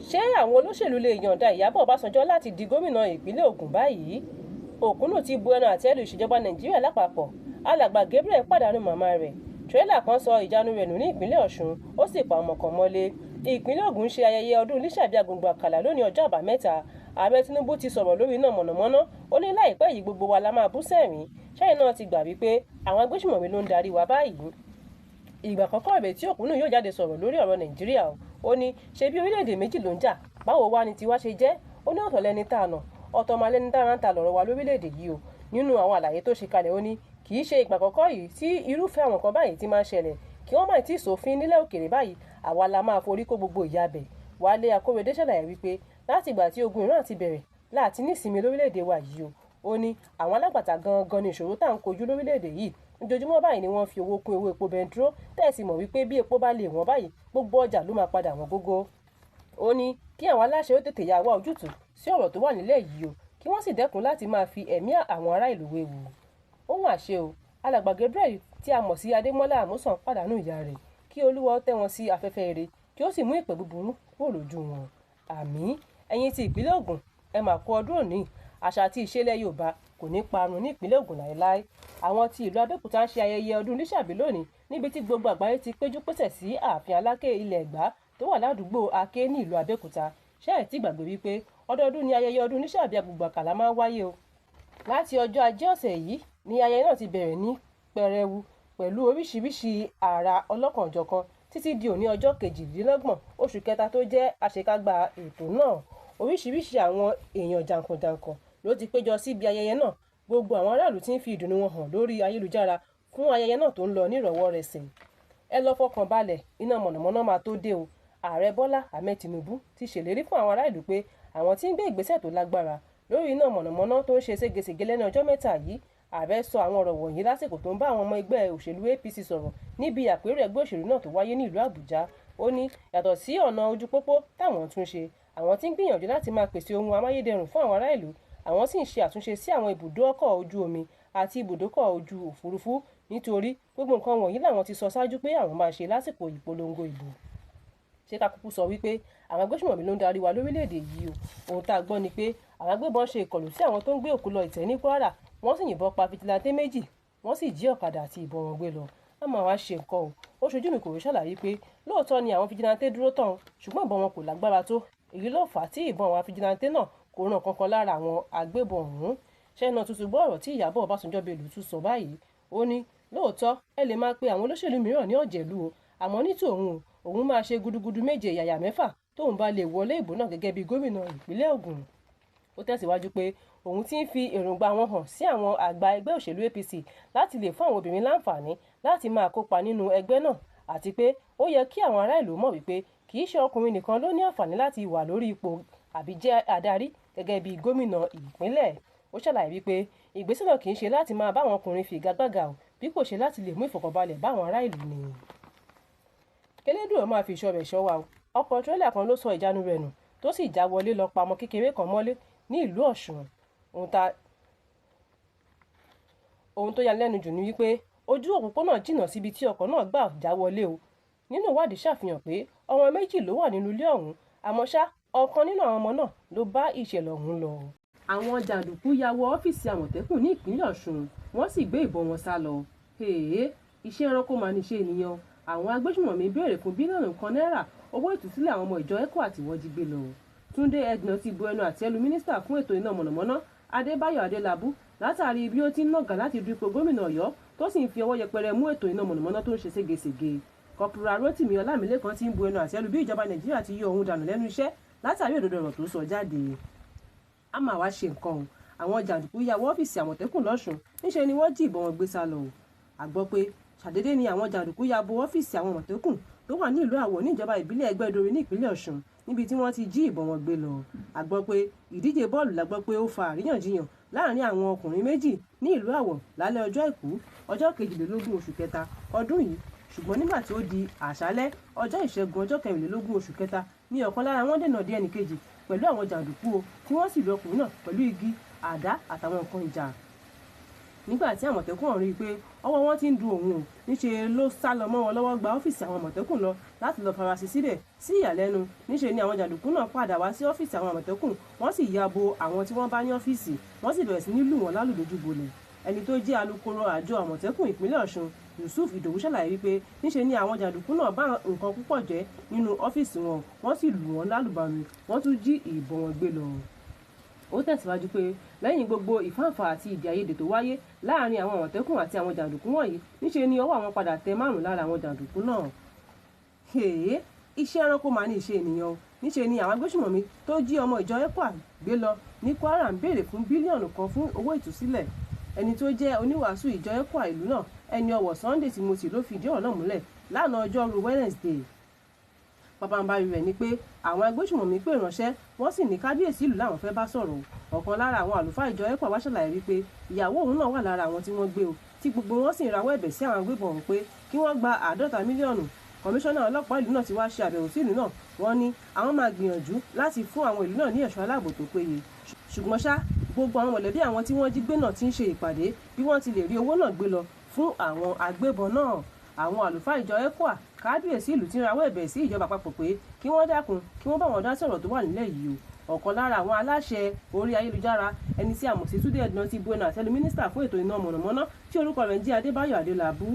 ṣé àwọn olóṣèlú lè yọ̀ǹda Ìyábọ̀ Ọbásanjọ́ láti di gómìnà ìpínlẹ̀ Ògùn báyìí? Òkúnnù ti bu ẹnu àtẹ́ lu ìṣèjọba Nàìjíríà lápapọ̀. Alàgbà Gabriel pàdánù màmá rẹ̀. Tírélà kan sọ ìjánu rẹ̀ nù ní ìpínlẹ̀ Ọ̀ṣun, ó sì pa ọmọ kan mọ́lé. Ìpínlẹ̀ Ògùn ṣe ayẹyẹ ọdún Lísàbí Agbègbè Àkàlà lónìí ọjọ́ àbámẹ́ta. Ààrẹ Tinubu ti sọ̀rọ̀ lórí iná mọ̀nàmọ́ná. Ó ní láìpẹ́ yìí gbogbo wa la máa bú sẹ́rìn. Ṣẹ́yìn náà ti gbà wípé àwọn agbésùmọ̀mí ló ń darí wa báyìí. Ìgbà àkọ́kọ́ rèé tí Òkúnnù yóò jáde sọ̀rọ̀ lórí ọ̀rọ̀ Nàìjíríà o. Ó ní ṣe bí orílẹ̀-èdè méjì ló ń jà, báwo wá ni tiwa ṣe jẹ́? Ó ní ọ̀tọ̀ lẹni tá a nà, ọ̀tọ̀ máa lẹni tá a ń ta lọ̀rọ̀ wa lórílẹ̀-èdè yìí o. Nínú àwọn àlàyé tó ṣe kalẹ̀, ó ní kì í ṣe ìgbà àkọ́kọ́ yìí tí irúfẹ́ àwọn kan báyìí ti máa ń ṣẹlẹ̀, kí wọ́n má tí ì sòfin nílẹ̀ òkèèrè báyìí, àwa la máa forí kó gbogbo ìyà bẹ̀. Wálé Akórèdé ṣàlàyé wípé láti ìgbà tí ogun Iran ti bẹ̀rẹ̀ láti nísinmi lórílẹ̀-èdè wa yìí o. Ó ní àwọn alágbàtà gangan ni ìṣòro tá à ń kojú lórílẹ̀-èdè yìí. Ojoojúmọ́ báyìí ni wọ́n fi owó kún owó epo bẹntiró, tẹ́ẹ̀sì mọ̀ wípé bí epo bá lè wọ́n báyìí gbogbo ọjà ló máa padà wọ́n gógó. Ó ní kí àwọn aláṣẹ ó tètè yà wá ojútùú sí ọ̀rọ̀ tó wà nílẹ̀ yìí o, kí wọ́n sì dẹ́kun láti máa fi ẹ̀mí àwọn ará ìlú wewu. Ó mà ṣe o, alàgbà Gabriel tí a mọ̀ sí Adémọ́lá Àmúsàn pàdánù ìyá rẹ̀. Kí Olúwa tẹ́ wọn sí afẹ́fẹ́ ire, kí ó sì mú ìpè búburú kúrò lójú wọn. Àmín. Ẹ̀yin ti ìpínlẹ̀ Ògùn, ẹ máa kú ọdún òní. Àṣà àti ìṣẹ̀lẹ̀ Yorùbá kò ní parun ní ìpínlẹ̀ Ògùn láéláé. Àwọn ti ìlú Abẹ́òkúta ń ṣe ayẹyẹ ọdún Lísàbí lónìí, níbi tí gbogbo àgbáyé ti péjú pésẹ̀ sí ààfin Aláké ilẹ̀ Ẹ̀gbá tó wà ládùúgbò Aké ní ìlú Abẹ́òkúta. Ṣé ẹ ti gbàgbé wípé ọdọọdún ni ayẹyẹ ọdún Lísàbí Agbègbè Àkàlà máa ń wáyé o? Láti ọjọ́ Ajé ọ̀sẹ̀ yìí ni ayẹyẹ náà ti bẹ̀rẹ̀ ní pẹrẹwu pẹ̀lú oríṣiríṣi àrà ọlọ́kanòjọ̀kan títí di òní ọjọ́ 22 oṣù kẹta tó jẹ́ àṣekágbá ètò náà. Oríṣiríṣi àwọn èèyàn jàǹkànjàǹkàn ló ti péjọ síbi ayẹyẹ náà. Gbogbo àwọn aráàlú ti ń fi ìdùnnú wọn hàn lórí ayélujára fún ayẹyẹ náà tó ń lọ nírọ̀wọ́rọsẹ̀. Ẹ lọ fọkàn balẹ̀, iná mọ̀nàmọ́ná máa tó dé o. Ààrẹ Bọ́lá Ahmed Tinubu ti ṣèlérí fún àwọn aráàlú pé àwọn tí ń gbé ìgbésẹ̀ tó lágbára lórí iná mọ̀nàmọ́ná tó ń ṣe ségesège lẹ́nu ọjọ́ mẹ́ta yìí. Ààrẹ sọ àwọn ọ̀rọ̀ wọ̀nyí lásìkò tó ń bá àwọn ọmọ ẹgbẹ́ òṣèlú APC sọ̀rọ̀ níbi àpérò ẹgbẹ́ òṣèlú náà tó wáyé ní ìlú Àbújá. Ó ní yàtọ̀ sí ọ̀nà ojú pópó táwọn tún ṣe, àwọn tí ń gbìyànjú láti máa pèsè ohun amáyédẹrùn fún àwọn ará ìlú. Àwọn sì ń ṣe àtúnṣe sí àwọn ibùdó ọkọ̀ ojú omi àti ibùdókọ̀ ojú òfurufú nítorí gbogbo nǹkan wọ̀nyí làwọn ti sọ ṣáájú pé àwọn máa ṣe lásìkò ìpolongo ìbò. Ṣé ká kúkú sọ wípé àwọn agbésùmọ̀mí ló ń darí wa lórílẹ̀‐èdè yìí o? Ohun tá a gbọ́ ni pé àwọn agbébọn ṣe ìkọlù sí àwọn tó ń gbé òkú lọ ìtẹ́ ní Kwara, wọ́n sì yìnbọn pa fìjìláńtẹ́ méjì, wọ́n sì jí ọ̀kadà àti ìbọn wọn gbé lọ. A máa wá ṣe nǹkan o. Ó ṣojú mi kò rí ṣàlàyé pé lóòótọ́ ni àwọn fìjìláńtẹ́ dúró tán, ṣùgbọ́n ìbọn wọn kò lágbára tó. Èyí ló fà á tí ìbọn àwọn fìjìláńtẹ́ náà kò ràn kankan lára àwọn agbébọn ọ̀hún. Ṣẹ́nà tuntun gbọ́ ọ̀rọ̀ tí Ìyábọ̀ Ọbásanjọ́ Bello tún sọ báyìí. Ó ní lóòótọ́ ẹ lè máa pe àwọn olóṣèlú mìíràn ní ọ̀jẹ̀lú o, àmọ́ ní tòun òun máa ṣe gudugudu méje yàyà mẹ́fà tóun bá lè wọlé ìbò náà gẹ́gẹ́ bí gómìnà ìpínlẹ̀ Ògùn. Ó tẹ̀síwájú pé òun ti ń fi èròǹgbà wọn hàn sí àwọn àgbà ẹgbẹ́ òṣèlú APC láti lè fún àwọn obìnrin láǹfààní láti máa kópa nínú ẹgbẹ́ náà, àti pé ó yẹ kí àwọn ará ìlú mọ̀ wípé kì í ṣe ọkùnrin nìkan ló ní àǹfààní láti wà lórí ipò àbí jẹ́ adarí gẹ́gẹ́ bí gómìnà ìpínlẹ̀. Ó ṣàlàyé wípé ìgbésẹ̀ náà kì í ṣe láti máa bá àwọn ọkùnrin figagbága o, bí kò ṣe láti lè mú ìfọ̀kànbalẹ̀ bá àwọn ará ìlú ni. Kélédùà máa fi ìṣọ́ rẹ̀ ṣọ́ wa o. Ọkọ̀ tírélà kan ló sọ ìjánu rẹ̀ nù tó sì já wọlé lọ pa ọmọ kékeré kan mọ́lé ní ìlú Ọ̀ṣun. Ohun tó yanilẹ́nu jù ni wípé ojú òpópónà jìnnà síbi tí ọkọ̀ náà gbà já wọlé o. Nínú ìwádìí ṣàfihàn pé ọmọ méjì ló wà nínú ilé ọ̀hún, àmọ́ ṣá ọ̀kan nínú àwọn ọmọ náà ló bá ìṣẹ̀lẹ̀ ọ̀hún lọ. Àwọn jàǹdùkú ya wọ ọ́fíìsì Àmọ̀tẹ́kùn ní ìpínlẹ̀ Ọ̀ṣun, wọ́n sì gbé ìbọn wọn sá lọ. Iṣẹ́ ẹranko máa ní ṣe ènìyàn. Àwọn agbésùmọ̀mí béèrè fún bílíọ̀nù kan náírà owó ìtúsílẹ̀ àwọn ọmọ ìjọ ECWA tí wọ́n jí gbé lọ. Túndé Ẹ̀gbọ́n ti bu ẹnu àtẹ́ lu mínísítà fún ètò iná mọ̀nàmọ́ná Adébáyọ̀ Adélabú látàrí bí ó ti ń nàgà láti du ipò gómìnà Ọ̀yọ́ tó sì ń fi ọwọ́ yẹpẹrẹ mú ètò iná mọ̀nàmọ́ná tó ń ṣe ségesège. Kọ̀pùrà Rótìmí Ọlámilékan ti ń bu ẹnu àtẹ́ lu bí ìjọba Nàìjíríà ti yọ òun dànù lẹ́nu iṣẹ́ látàrí òdodo ọ̀rọ̀ tó sọ jáde. A máa wá ṣe nǹkan o. Àwọn jàǹdùkú ya wọ ọ́fíìsì Àmọ̀tẹ́kùn lọ́ṣùn, níṣe ni wọ́n jí ìbọn wọn gbé sá lọ. A gbọ́ pé ṣàdédé ni àwọn jàǹdùkú ya bo ọ́fíìsì àwọn Àmọ̀tẹ́kùn tó wà ní ìlú Àwọ̀ níjọba ìbílẹ̀ Ẹgbẹ́dọ̀rẹ́ ní ìpínlẹ̀ Ọ̀ṣun, níbi tí wọ́n ti jí ìbọn wọn gbé lọ. A gbọ́ pé ìdíje bọ́ọ̀lù la gbọ́ pé ó fa àríyànjiyàn láàrin àwọn ọkùnrin méjì ní ìlú Àwọ̀ lálẹ́ ọjọ́ Àìkú ọjọ́ 22 oṣù kẹta ọdún yìí, ṣùgbọ́n nígbà tí ó di àṣálẹ́ ọjọ́ Ìṣẹ́gun ọjọ́ 24 oṣù kẹta ní ọ̀kan lára wọn dènà dé ẹnì kejì pẹ̀lú àwọn jàǹdùkú o, tí wọ́n sì lu ọkùnrin náà pẹ̀lú igi, àdá àtàwọn nǹkan ìjà. nígbà tí àmọ̀tẹ́kùn ọ̀hún rí i pé ọwọ́ wọn ti ń du òun o níṣe ló sá lọ mọ́ wọn lọ́wọ́ gba ọ́fíìsì àwọn àmọ̀tẹ́kùn lọ láti lọ farasí síbẹ̀. Sí ìyàlẹ́nu níṣe ni àwọn jàǹdùkú náà padà wá sí ọ́fíìsì àwọn àmọ̀tẹ́kùn wọ́n sì ya bo àwọn tí wọ́n bá ní ọ́fíìsì wọ́n sì bẹ̀rẹ̀ sí ní lù wọ́n lálùdójú bolẹ̀. ẹni tó jẹ́ alukoro àjọ àmọ̀tẹ́kùn ìpínlẹ̀ Ọ̀ṣun Yusuf Ìdòwú ṣàlàyé wípé níṣe ni àwọn jàǹdùkú náà bá nǹkan púpọ̀ jẹ́ nínú ọ́fíìsì wọn wọ́n sì lù wọ́n lálùbami wọ́n tún jí ìbọn wọn gbé lọ. ó tẹ̀síwájú pé lẹ́yìn gbogbo ìfáǹfà àti ìdí àìyedè tó wáyé láàrin àwọn àmọ̀tẹ́kùn àti àwọn jàǹdùkú wọ̀nyí níṣe ni ọwọ́ àwọn padà tẹ 5 lára àwọn jàǹdùkú náà. iṣẹ́ ẹranko máa ní ìṣe ènìyàn o níṣe ni àwọn agbésùmọ̀mí tó jí ọmọ ìjọ ECWA gbé lọ ní Kwara ń béèrè fún bílíọ̀nù kan fún owó ìtúsílẹ̀. ẹni tó jẹ́ oníwàásù ìjọ ECWA ìlú náà ẹni ọ̀wọ̀ Sunday Timothy ló fìdí ọ̀rọ̀ náà múlẹ̀ lánàá ọjọ́rú Wednesday. pàpàǹbarì rẹ̀ ni pé àwọn agbésùmọ̀mí pè ránṣẹ́ wọ́n sì ní kábíyèsí ìlú làwọn fẹ́ bá sọ̀rọ̀. ọ̀kan lára àwọn àlùfáà ìjọ ECWA wá ṣàlàyé wípé ìyàwó òun náà wà lára àwọn tí wọ́n gbé o tí gbogbo wọn sì ń rawọ́ ẹ̀bẹ̀ sí àwọn agbébọn ọ̀hún pé kí wọ́n gba 50 mílíọ̀nù. kọmíṣánná ọlọ́pàá ìlú náà ti wá ṣe àbẹ̀wò sí ìlú náà wọ́n ní àwọn máa gbìyànjú láti fún àwọn ìlú náà ní ẹ̀ṣọ́ aláàbò tó péye. ṣùgbọ́n ṣá gbogbo àwọn mọ̀lẹ́bí àwọn tí wọ́n jí gbé náà ti ń ṣe ìpàdé bí wọ́n ti lè rí owó náà gbé lọ fún àwọn agbébọn náà. àwọn àlùfáà ìjọ ECWA kábíyèsí ìlú ti ń rawọ́ ẹ̀bẹ̀ sí ìjọba àpapọ̀ pé kí wọ́n dákun kí wọ́n bá wọn dá sọ̀rọ̀ tó wà nílẹ̀ yìí o. ọ̀kan lára àwọn aláṣẹ orí ayélujára ẹni tí a mọ̀ sí Túndé Ẹ̀dùnà ti bu ẹnu àtẹ́lu mínísítà fún ètò iná mọ̀nàmọ́ná tí orúkọ rẹ̀ ń jẹ́ Adébáyọ̀ Adélabú.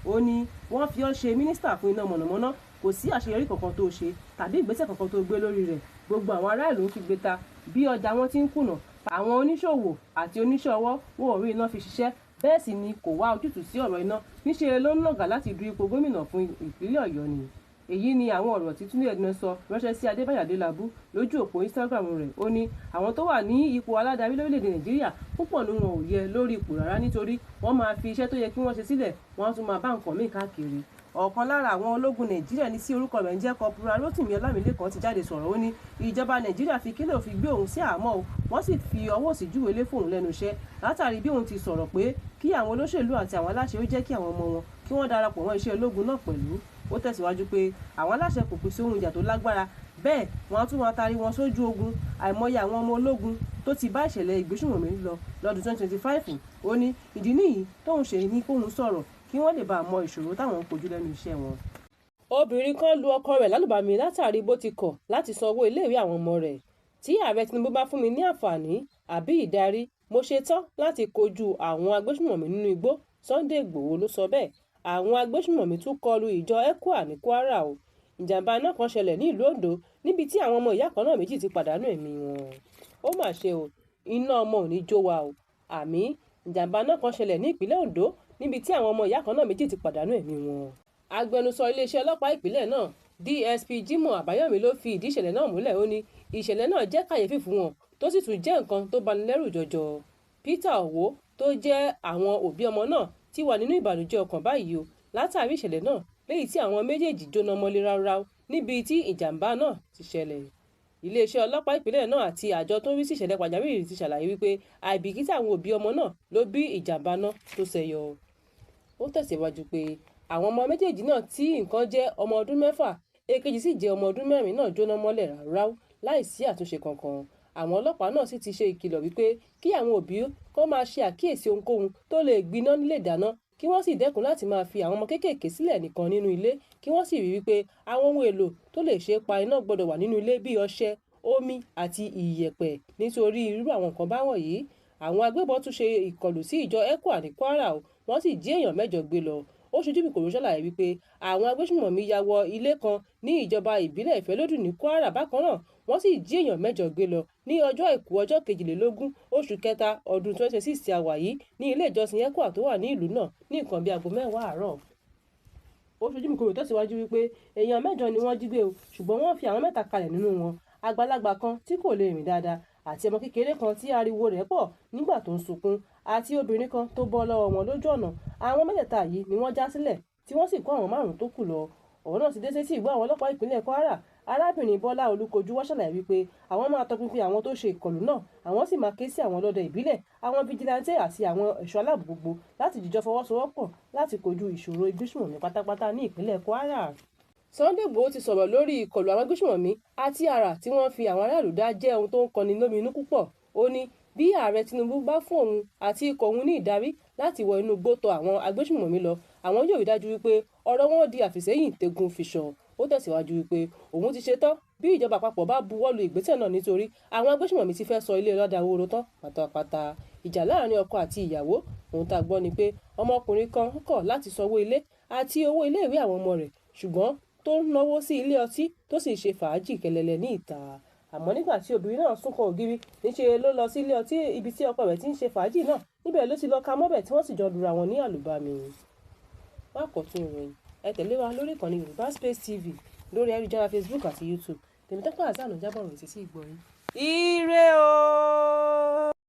ó ní wọ́n fi ọ́ ṣe mínísítà fún iná mọ̀nàmọ́ná kò sí àṣeyọrí kankan tó ṣe tàbí ìgbésẹ̀ kankan tó gbé lórí rẹ̀ gbogbo àwọn ará ìlú ń kígbe ta bí ọjà wọn ti ń kùnà àwọn oníṣòwò àti oníṣẹ́ ọwọ́ wọn ò rí iná fi ṣiṣẹ́ bẹ́ẹ̀ sì ni kò wá ojútùú sí ọ̀rọ̀ iná níṣe ló ń nàgà láti du ipò gómìnà fún ìpínlẹ̀ Ọ̀yọ́ ni. èyí ni àwọn ọ̀rọ̀ tí Túndé Ẹ̀dùnà sọ ránṣẹ́ sí Adébáyọ̀ Adélabú lójú òpó Instagram rẹ̀. ó ní àwọn tó wà ní ipò aládarí lórílẹ̀‐èdè Nàìjíríà púpọ̀ ní wọn ò yẹ lórí ipò rárá nítorí wọ́n máa fi iṣẹ́ tó yẹ kí wọ́n ṣe sílẹ̀ wọ́n tún máa bá nǹkan míì káàkiri. ọ̀kan lára àwọn ológun Nàìjíríà ní sí orúkọ rẹ̀ ń jẹ́ Kọ́pùrà Rótìmí Ọlámilékan ti jáde sọ̀rọ̀ ó ní ìjọba Nàìjíríà fi kílẹ̀ òfin gbé òun sí àhámọ́ o wọ́n sì fi ọwọ́ òsì júwe lé fóun lẹ́nu iṣẹ́ látàrí bí òun ti sọ̀rọ̀ pé kí àwọn olóṣèlú àti àwọn aláṣẹ ó jẹ́ kí àwọn ọmọ wọn kí wọ́n darapọ̀ mọ́ iṣẹ́ ológun náà pẹ̀lú. ó tẹ̀síwájú pé àwọn aláṣẹ kò pèsè ohun ìjà tó lágbára bẹ́ẹ̀ wọ́n á tún wọn tarí wọn sójú ogun àìmọye àwọn ọmọ ológun tó ti bá ìṣẹ̀lẹ̀ ìgbésùnmọ̀mí lọ lọ́dún 2025. ó ní ìdí nìyí tóun ṣe ní kóun sọ̀rọ̀ kí wọ́n lè bá a mọ ìṣòro táwọn ń kojú lẹ́nu iṣẹ́ wọn. obìnrin kan lu ọkọ rẹ̀ lálùbami látàrí bó ti kọ̀ láti san owó iléèwé àwọn ọmọ rẹ̀. tí ààrẹ Tinubu bá fún mi ní àǹfààní àbí ìdarí mo ṣe tán láti kojú àwọn agbésùnmọ̀mí nínú igbó Sunday Igboho ló sọ bẹ́ẹ̀. àwọn agbésùnmọ̀mí tún kọlu ìjọ ECWA ní Kwara o. ìjàmbá náà kan ṣẹlẹ̀ ní ìlú Ondo níbi tí àwọn ọmọ ìyá kan náà méjì ti pàdánù ẹ̀mí wọn. ó mà ṣe o iná ọmọ ò ní jó wa o àmì ìjàmbá náà kan ṣẹlẹ̀ ní ìpínlẹ̀ Ondo níbi tí àwọn ọmọ ìyá kan náà méjì ti pàdánù ẹ̀mí wọn. agbẹnusọ iléeṣẹ́ ọlọ́pàá ìpínlẹ̀ náà DSP Jimoh Àbáyọ̀mí ló fi ìdí ìṣẹ̀lẹ̀ náà múlẹ̀. ó ní ìṣẹ̀lẹ̀ náà jẹ́ kàyéfì fún wọn tó sì tún jẹ́ nǹkan tó bani lẹ́rù jọjọ. Peter Owo tó jẹ́ àwọn òbí ọmọ náà ti wà nínú ìbànújẹ́ ọkàn báyìí o látàrí ìṣẹ̀lẹ̀ náà léyìí tí àwọn méjèèjì jóná mọ́lé ráúráú níbi tí ìjàmbá náà ti ṣẹlẹ̀. iléeṣẹ́ ọlọ́pàá ìpínlẹ̀ náà àti àjọ tó ń rí sí ìṣẹ̀lẹ̀ pàjáwìrì ti ṣàlàyé wípé àìbìkítà àwọn òbí ọmọ náà ló bí ìjàmbá náà tó ṣẹyọ. ó tẹ̀síwájú pé àwọn ọmọ méjèèjì náà tí nǹkan jẹ́ ọmọ ọdún 6 èkejì sì jẹ́ ọmọ ọdún 4 náà jóná mọ́lẹ̀ ráúráú láìsí àtúnṣe kankan. àwọn ọlọ́pàá náà sì ti ṣe ìkìlọ̀ wípé kí àwọn òbí kó máa ṣe àkíyèsí ohunkóhun tó lè gbiná nílé ìdáná kí wọ́n sì dẹ́kun láti máa fi àwọn ọmọ kéékèèké sílẹ̀ nìkan nínú ilé kí wọ́n sì rí wípé àwọn ohun èlò tó lè ṣe pa iná gbọ́dọ̀ wà nínú ilé bíi ọṣẹ omi àti ìyẹ̀pẹ̀ nítorí irú àwọn nǹkan báwọn yìí. àwọn agbébọn tún ṣe ìkọlù sí ìjọ ECWA ní Kwara o wọ́n sì jí èèyàn 8 gbé lọ. ó ṣojú mi kò rò ṣàlàyé wípé àwọn agbésùnmọ̀mí ya wọ ilé kan ní ìjọba ìbílẹ̀ Ìfẹ́lódù ní Kwara bákan náà wọ́n sì jí èèyàn 8 gbé lọ ní ọjọ́ àìkú ọjọ́ 22 oṣù kẹta ọdún 2026 tí a wà yìí ní ilé ìjọsìn ECWA tó wà ní ìlú náà ní nǹkan bíi aago 10 àárọ̀. ó ṣojú mi kò rò tẹ̀síwájú wípé èèyàn 8 ni wọ́n jí gbé o ṣùgbọ́n wọ́n fi àwọn 3 kalẹ̀ nínú wọn àgbàlagbà kan tí kò lè rìn dáadáa àti ọmọ kékeré kan tí ariwo rẹ̀ pọ̀ nígbà tó ń sunkún àti obìnrin kan tó bọ́ lọ́wọ́ wọn lójú ọ̀nà. àwọn 3 yìí ni wọ́n já sílẹ̀ tí wọ́n sì kó àwọn 5 tó kù lọ. ọ̀rọ̀ náà ti dé sétí ìgbọ́ àwọn ọlọ́pàá ìpínlẹ̀ Kwara. arábìnrin Bọ́lá Olúkojú wá ṣàlàyé wípé àwọn máa tọpinpin àwọn tó ṣe ìkọlù náà àwọn sì máa ké sí àwọn ọlọ́dẹ ìbílẹ̀ àwọn fijilantẹ́ àti àwọn ẹ̀ṣọ́ aláàbò gbogbo láti jíjọ fọwọ́sowọ́pọ̀ láti kojú ìṣòro ìgbésùnmọ̀mí pátápátá ní ìpínlẹ̀ Kwara. Sunday Igboho ti sọ̀rọ̀ lórí ìkọlù àwọn agbésùnmọ̀mí àti àrà tí wọ́n fi àwọn aráàlú dá jẹ́ ohun tó ń kọni lóminú púpọ̀. ó ní bí ààrẹ Tinubu bá fún òun àti ikọ̀ òun ní ìdarí láti wọ inú igbó tọ àwọn agbésùmọ̀mí lọ, àwọn yóò rí dájú wípé ọ̀rọ̀ wọn di àfìsẹ́yìn tegun fiṣọ. Ó tẹ̀síwájú wípé òun ti ṣetán bí ìjọba àpapọ̀ bá buwọ́lu ìgbésẹ̀ náà nítorí àwọn agbésùmọ̀mí ti fẹ́ sọ ilé ọlọ́dà wóró tán pátápátá. Ìjà láàrin ọkọ àti ìyàwó, ohun tá a gbọ́ ni pé ọmọkùnrin kan kọ̀ láti sanwó ilé àti owó ilé ìwé àwọn ọmọ rẹ̀, ṣùgbọ́n tó ń náwó sí ilé ọtí tó sì ń ṣe fàájì kẹlẹlẹ ní ìta. Àmọ́ nígbà tí obìnrin náà súnkàn ògiri, níṣe ló lọ sí ilé ọtí ibi tí ọkọ rẹ̀ ti ń ṣe fàájì náà, níbẹ̀ ló ti lọ ka mọ́bẹ̀ tí wọ́n sì jọ lura wọn ní àlùbami. Wá kọ̀tún ìròyìn, ẹ tẹ̀lé wa lórí ìkànnì Yorùbá Space TV lórí ayélujára Facebook àti YouTube. Tèmítọ́pẹ́ Hassan jábọ̀ ròyìn sí ìgbọ́ yín. Ire o.